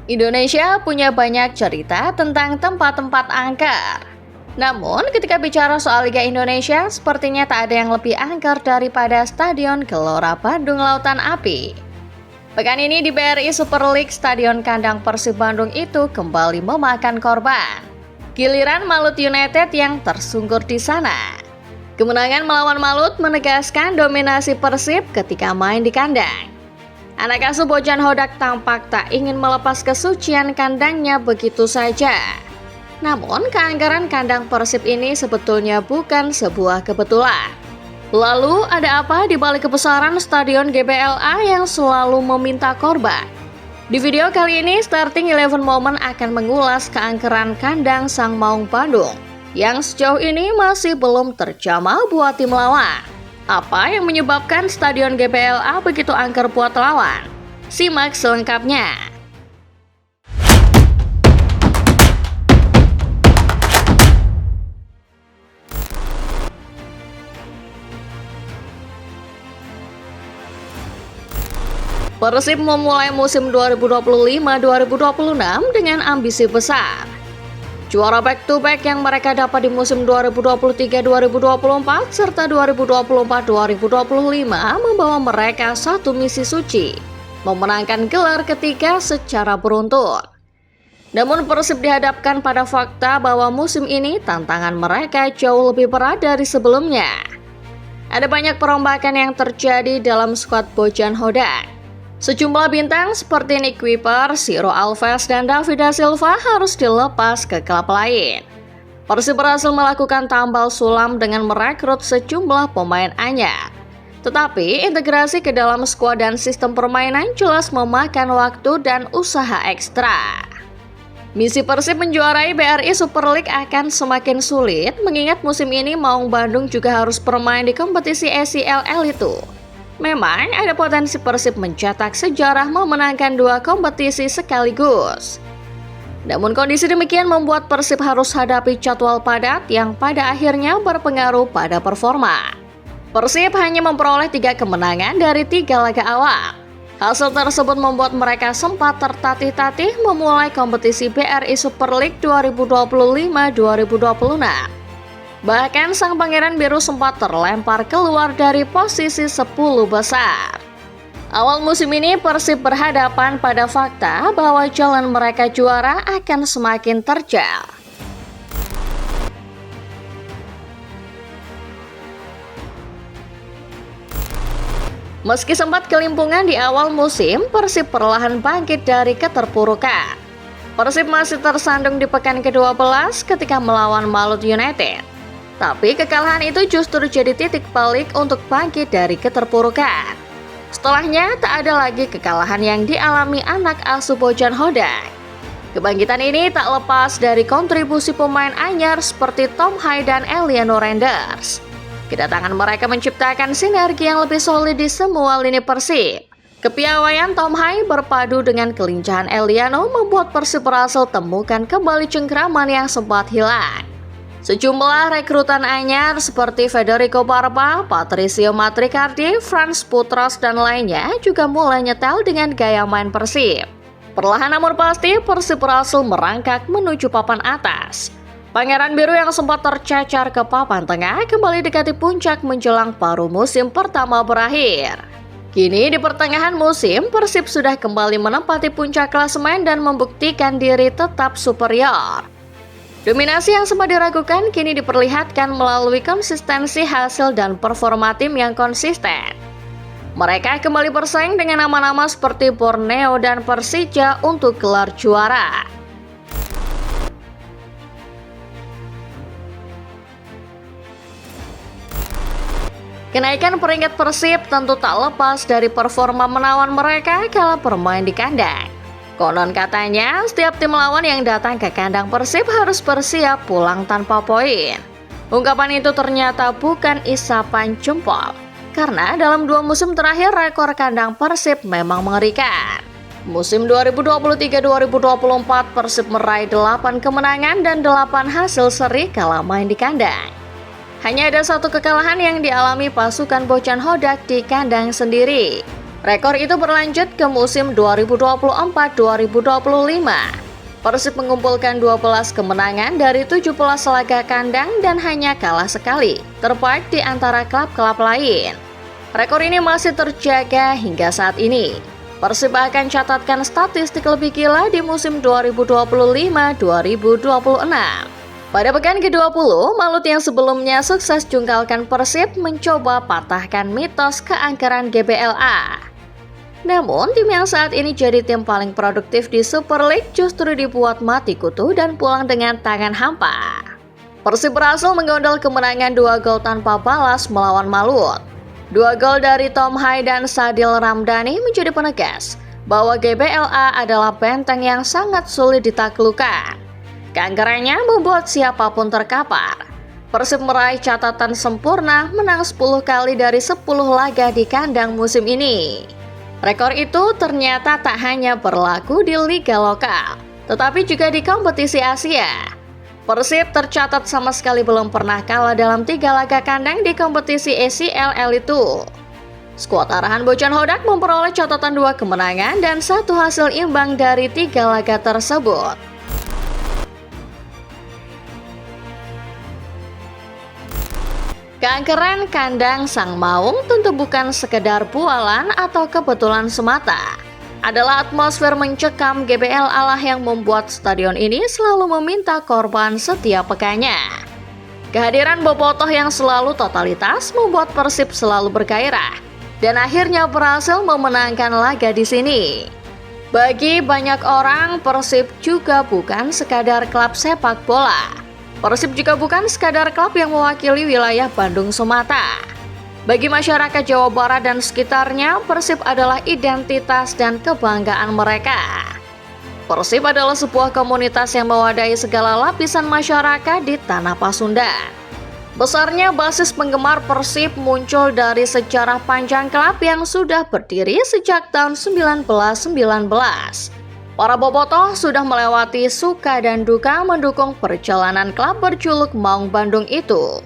Indonesia punya banyak cerita tentang tempat-tempat angker. Namun, ketika bicara soal Liga Indonesia, sepertinya tak ada yang lebih angker daripada Stadion Gelora Bandung Lautan Api. Pekan ini di BRI Super League, Stadion Kandang Persib Bandung itu kembali memakan korban. Giliran Malut United yang tersungkur di sana. Kemenangan melawan Malut menegaskan dominasi Persib ketika main di kandang. Anak asuh Bojan Hodak tampak tak ingin melepas kesucian kandangnya begitu saja. Namun, keangkeran kandang Persib ini sebetulnya bukan sebuah kebetulan. Lalu, ada apa di balik kebesaran Stadion GBLA yang selalu meminta korban? Di video kali ini, Starting 11 Moment akan mengulas keangkeran kandang Sang Maung Bandung yang sejauh ini masih belum terjamah buat tim lawan. Apa yang menyebabkan Stadion GBLA begitu angker buat lawan? Simak selengkapnya. Persib memulai musim 2025-2026 dengan ambisi besar. Juara back-to-back yang mereka dapat di musim 2023-2024 serta 2024-2025 membawa mereka satu misi suci, memenangkan gelar ketiga secara beruntun. Namun Persib dihadapkan pada fakta bahwa musim ini tantangan mereka jauh lebih berat dari sebelumnya. Ada banyak perombakan yang terjadi dalam skuad Bojan Hodak. Sejumlah bintang seperti Nick Kuiper, Ciro Alves, dan David da Silva harus dilepas ke klub lain. Persib berhasil melakukan tambal sulam dengan merekrut sejumlah pemain anyar. Tetapi integrasi ke dalam skuad dan sistem permainan jelas memakan waktu dan usaha ekstra. Misi Persib menjuarai BRI Super League akan semakin sulit mengingat musim ini Maung Bandung juga harus bermain di kompetisi ECLL itu. Memang ada potensi Persib mencetak sejarah memenangkan dua kompetisi sekaligus. Namun kondisi demikian membuat Persib harus hadapi jadwal padat yang pada akhirnya berpengaruh pada performa. Persib hanya memperoleh 3 kemenangan dari 3 laga awal. Hasil tersebut membuat mereka sempat tertatih-tatih memulai kompetisi BRI Super League 2025-2026. Bahkan sang Pangeran Biru sempat terlempar keluar dari posisi 10 besar. Awal musim ini Persib berhadapan pada fakta bahwa jalan mereka juara akan semakin terjal. Meski sempat kelimpungan di awal musim, Persib perlahan bangkit dari keterpurukan. Persib masih tersandung di pekan ke-12 ketika melawan Malut United. Tapi kekalahan itu justru jadi titik balik untuk bangkit dari keterpurukan. Setelahnya tak ada lagi kekalahan yang dialami anak asuh Bojan Hodak. Kebangkitan ini tak lepas dari kontribusi pemain anyar seperti Tom Hai dan Eliano Renders. Kedatangan mereka menciptakan sinergi yang lebih solid di semua lini Persib. Kepiawaian Tom Hai berpadu dengan kelincahan Eliano membuat Persib berhasil temukan kembali cengkraman yang sempat hilang. Sejumlah rekrutan anyar seperti Federico Barba, Patricio Matricardi, Franz Putros, dan lainnya juga mulai nyetel dengan gaya main Persib. Perlahan namun pasti Persib berhasil merangkak menuju papan atas. Pangeran Biru yang sempat tercacar ke papan tengah kembali dekati puncak menjelang paruh musim pertama berakhir. Kini di pertengahan musim, Persib sudah kembali menempati puncak klasemen dan membuktikan diri tetap superior. Dominasi yang sempat diragukan kini diperlihatkan melalui konsistensi hasil dan performa tim yang konsisten. Mereka kembali bersaing dengan nama-nama seperti Borneo dan Persija untuk gelar juara. Kenaikan peringkat Persib tentu tak lepas dari performa menawan mereka kala bermain di kandang. Konon katanya, setiap tim lawan yang datang ke kandang Persib harus bersiap pulang tanpa poin. Ungkapan itu ternyata bukan isapan jempol, karena dalam 2 musim terakhir rekor kandang Persib memang mengerikan. Musim 2023-2024 Persib meraih 8 kemenangan dan 8 hasil seri kala main di kandang. Hanya ada 1 kekalahan yang dialami pasukan Bojan Hodak di kandang sendiri. Rekor itu berlanjut ke musim 2024-2025. Persib mengumpulkan 12 kemenangan dari 17 laga kandang dan hanya kalah sekali, terpaut di antara klub-klub lain. Rekor ini masih terjaga hingga saat ini. Persib akan catatkan statistik lebih gila di musim 2025-2026. Pada pekan ke-20, Malut yang sebelumnya sukses jungkalkan Persib mencoba patahkan mitos keangkeran GBLA. Namun, tim yang saat ini jadi tim paling produktif di Super League justru dibuat mati kutu dan pulang dengan tangan hampa. Persib berhasil menggondol kemenangan 2 gol tanpa balas melawan Malut. 2 gol dari Tom Hai dan Sadil Ramdhani menjadi penegas bahwa GBLA adalah benteng yang sangat sulit ditaklukkan. Keangkerannya membuat siapapun terkapar. Persib meraih catatan sempurna menang 10 kali dari 10 laga di kandang musim ini. Rekor itu ternyata tak hanya berlaku di liga lokal, tetapi juga di kompetisi Asia. Persib tercatat sama sekali belum pernah kalah dalam 3 laga kandang di kompetisi ACL itu. Skuad arahan Bojan Hodak memperoleh catatan 2 kemenangan dan 1 hasil imbang dari 3 laga tersebut. Keangkeran kandang Sang Maung tentu bukan sekedar bualan atau kebetulan semata. Adalah atmosfer mencekam GBLA lah yang membuat stadion ini selalu meminta korban setiap pekannya. Kehadiran bobotoh yang selalu totalitas membuat Persib selalu bergairah dan akhirnya berhasil memenangkan laga di sini. Bagi banyak orang, Persib juga bukan sekadar klub sepak bola. Persib juga bukan sekadar klub yang mewakili wilayah Bandung semata. Bagi masyarakat Jawa Barat dan sekitarnya, Persib adalah identitas dan kebanggaan mereka. Persib adalah sebuah komunitas yang mewadahi segala lapisan masyarakat di Tanah Pasundan. Besarnya basis penggemar Persib muncul dari sejarah panjang klub yang sudah berdiri sejak tahun 1919. Para bobotoh sudah melewati suka dan duka mendukung perjalanan klub berjuluk Maung Bandung itu.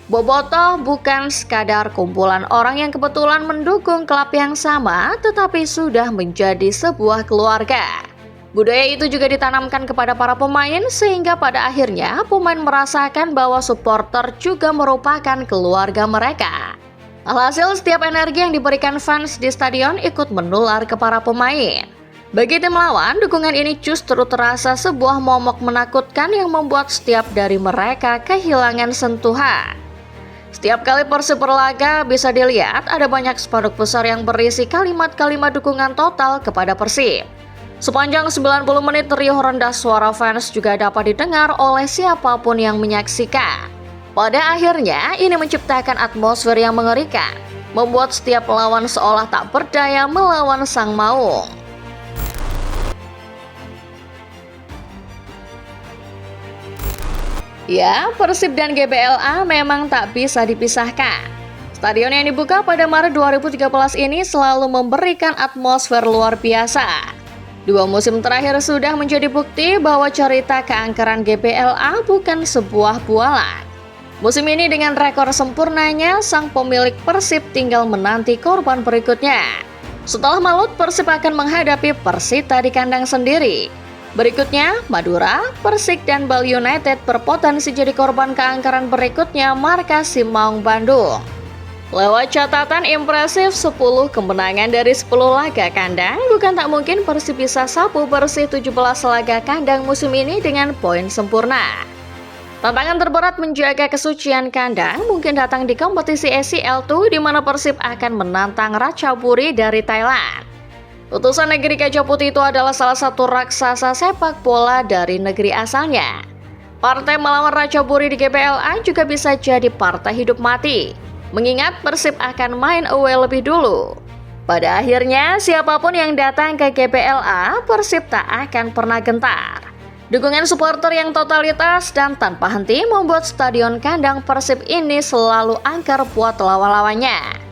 Bobotoh bukan sekadar kumpulan orang yang kebetulan mendukung klub yang sama, tetapi sudah menjadi sebuah keluarga. Budaya itu juga ditanamkan kepada para pemain sehingga pada akhirnya pemain merasakan bahwa supporter juga merupakan keluarga mereka. Alhasil setiap energi yang diberikan fans di stadion ikut menular ke para pemain. Bagi tim lawan, dukungan ini justru terasa sebuah momok menakutkan yang membuat setiap dari mereka kehilangan sentuhan. Setiap kali Persib berlaga bisa dilihat ada banyak spanduk besar yang berisi kalimat-kalimat dukungan total kepada Persib. Sepanjang 90 menit riuh rendah suara fans juga dapat didengar oleh siapapun yang menyaksikan. Pada akhirnya ini menciptakan atmosfer yang mengerikan, membuat setiap lawan seolah tak berdaya melawan Sang Maung. Ya, Persib dan GBLA memang tak bisa dipisahkan. Stadion yang dibuka pada Maret 2013 ini selalu memberikan atmosfer luar biasa. 2 musim terakhir sudah menjadi bukti bahwa cerita keangkeran GBLA bukan sebuah bualan. Musim ini dengan rekor sempurnanya, sang pemilik Persib tinggal menanti korban berikutnya. Setelah Malut, Persib akan menghadapi Persita di kandang sendiri. Berikutnya, Madura, Persik, dan Bali United berpotensi jadi korban keangkeran berikutnya markas si Maung Bandung. Lewat catatan impresif 10 kemenangan dari 10 laga kandang, bukan tak mungkin Persib bisa sapu bersih 17 laga kandang musim ini dengan poin sempurna. Tantangan terberat menjaga kesucian kandang mungkin datang di kompetisi ACL2 di mana Persib akan menantang Ratchaburi dari Thailand. Utusan negeri Gajah Putih itu adalah salah satu raksasa sepak bola dari negeri asalnya. Partai melawan Ratchaburi di GBLA juga bisa jadi partai hidup mati, mengingat Persib akan main away lebih dulu. Pada akhirnya, siapapun yang datang ke GBLA, Persib tak akan pernah gentar. Dukungan supporter yang totalitas dan tanpa henti membuat stadion kandang Persib ini selalu angker buat lawan-lawannya.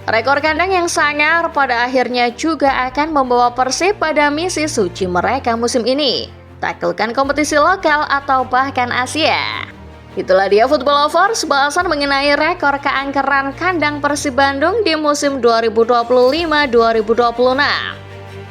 Rekor kandang yang sangar pada akhirnya juga akan membawa Persib pada misi suci mereka musim ini, taklukkan kompetisi lokal atau bahkan Asia. Itulah dia Football Lovers, bahasan mengenai rekor keangkeran kandang Persib Bandung di musim 2025-2026.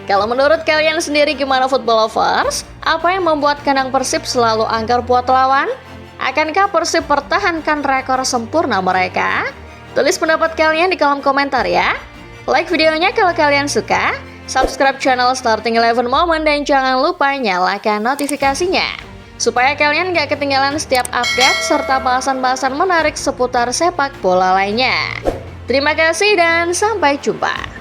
Kalau menurut kalian sendiri gimana Football Lovers? Apa yang membuat kandang Persib selalu angker buat lawan? Akankah Persib pertahankan rekor sempurna mereka? Tulis pendapat kalian di kolom komentar ya. Like videonya kalau kalian suka, subscribe channel Starting 11 Moment, dan jangan lupa nyalakan notifikasinya supaya kalian gak ketinggalan setiap update serta bahasan-bahasan menarik seputar sepak bola lainnya. Terima kasih dan sampai jumpa.